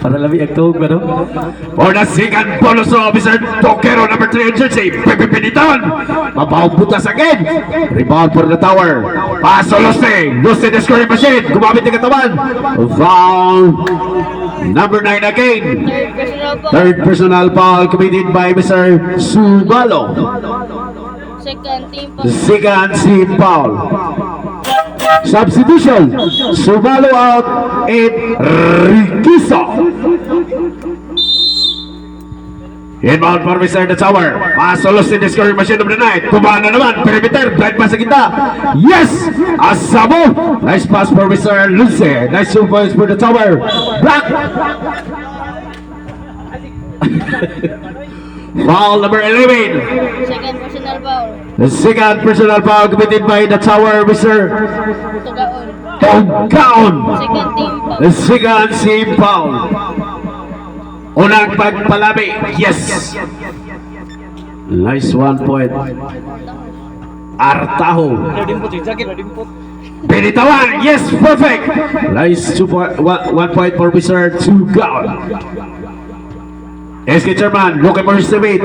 Para lamig ang tuhog ba, no? For the second bonus officer, Tokero number 3 on jersey, Pepe Piniton. Mabawang butas again. Rebound for the tower. Paso Luce. Luce the scoring machine. Gumamit ng katawan. Foul. Number 9 again. Third personal foul committed by Mr. Subalo. Second team foul. Substitution. Subalo out and Riquiso. Inbound for Mr. The Tower. Pasolos in the scoring machine of the night. Kumana naman. Perimeter. Blind pass sa kita. Yes! Asamo. Nice pass for Mr. Luce. Nice 2 points for the Tower. Black. Foul number 11. Second personal foul. The second personal foul committed by the Tower, Mr. Tugaon. Tugaon. Second team foul. The second team foul. Unang pagpalabi. Yes. Nice 1 point. Artaho. Binitawan. Yes, perfect. Nice 1 point for Mr. Tugaon. SK Chairman, looking for his teammate.